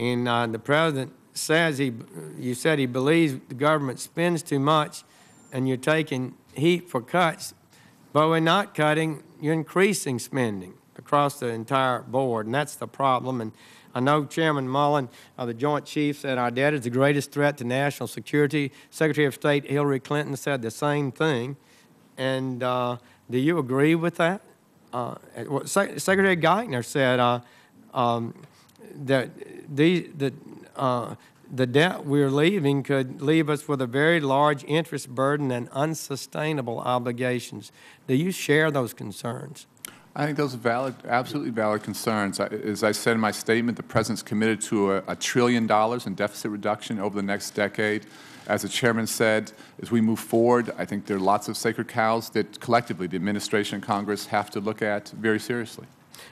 And the President says you said he believes the government spends too much and you're taking heat for cuts, but we're not cutting, you're increasing spending across the entire board, and that's the problem. And I know Chairman Mullen of the Joint Chiefs said our debt is the greatest threat to national security. Secretary of State Hillary Clinton said the same thing. And do you agree with that? Secretary Geithner said that the debt we're leaving could leave us with a very large interest burden and unsustainable obligations. Do you share those concerns? I think those are valid, absolutely valid concerns. As I said in my statement, the President's committed to $1 trillion in deficit reduction over the next decade. As the Chairman said, as we move forward, I think there are lots of sacred cows that collectively the Administration and Congress have to look at very seriously.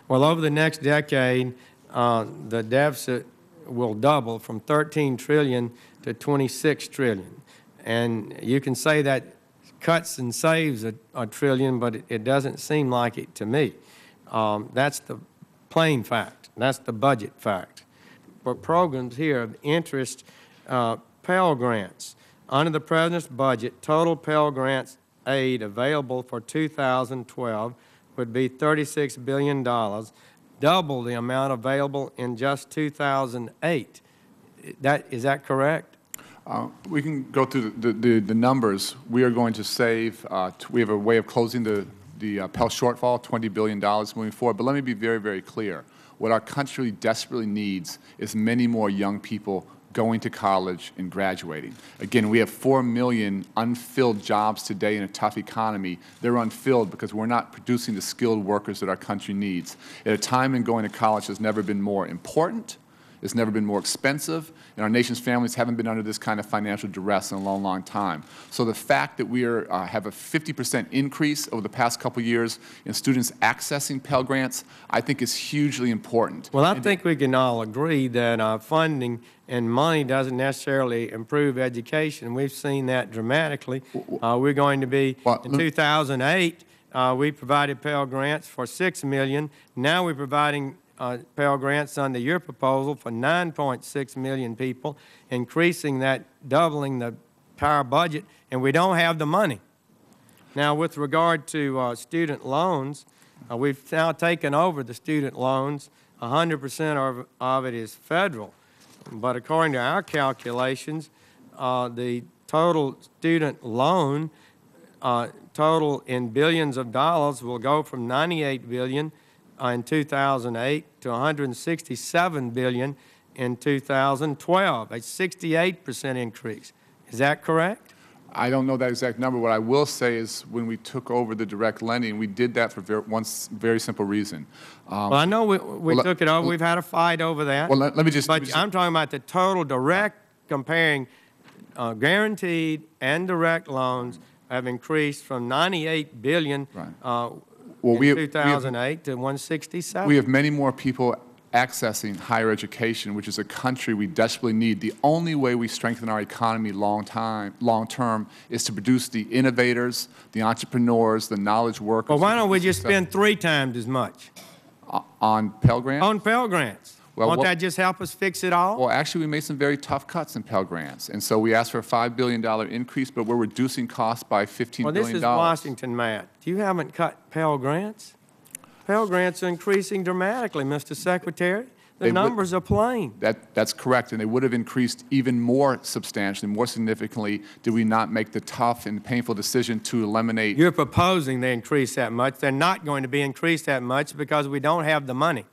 Well, over the next decade, the deficit will double from $13 trillion to $26 trillion. And you can say that cuts and saves a trillion, but it doesn't seem like it to me. That's the plain fact. That's the budget fact. For programs here of interest, Pell Grants. Under the President's budget, total Pell Grants aid available for 2012 would be $36 billion, double the amount available in just 2008. Is that correct? We can go through the numbers. We are going to save, we have a way of closing the Pell shortfall, $20 billion moving forward. But let me be very, very clear. What our country desperately needs is many more young people going to college and graduating. Again, we have 4 million unfilled jobs today in a tough economy. They're unfilled because we're not producing the skilled workers that our country needs. At a time when going to college has never been more important, it's never been more expensive, and our nation's families haven't been under this kind of financial duress in a long, long time. So the fact that we have a 50% increase over the past couple of years in students accessing Pell Grants, I think is hugely important. Well, I think we can all agree that funding and money doesn't necessarily improve education. We've seen that dramatically. We're going to be, in 2008, we provided Pell Grants for $6 million. Now we're providing Pell Grants under your proposal for 9.6 million people, increasing that, doubling the entire budget, and we don't have the money. Now, with regard to student loans, we've now taken over the student loans. 100% of it is federal. But according to our calculations, the total student loan, total in billions of dollars, will go from $98 billion in 2008 to $167 billion in 2012, a 68% increase. Is that correct? I don't know that exact number. What I will say is when we took over the direct lending, we did that for one very simple reason. Well, I know we took it over. We've had a fight over that. Well, let me just... But I'm talking about the total direct, comparing guaranteed and direct loans have increased from $98 billion in 2008 to $167. We have many more people accessing higher education, which is a country we desperately need. The only way we strengthen our economy long term is to produce the innovators, the entrepreneurs, the knowledge workers. Well, why don't we just spend 3 times as much? On Pell Grants? On Pell Grants. Well, won't that just help us fix it all? Well, actually, we made some very tough cuts in Pell Grants. And so we asked for a $5 billion increase, but we're reducing costs by $15 billion. Well, this is Washington math. You haven't cut Pell Grants. Pell Grants are increasing dramatically, Mr. Secretary. The numbers are plain. That's correct, and they would have increased even more substantially, more significantly, did we not make the tough and painful decision to eliminate. You're proposing they increase that much. They're not going to be increased that much because we don't have the money.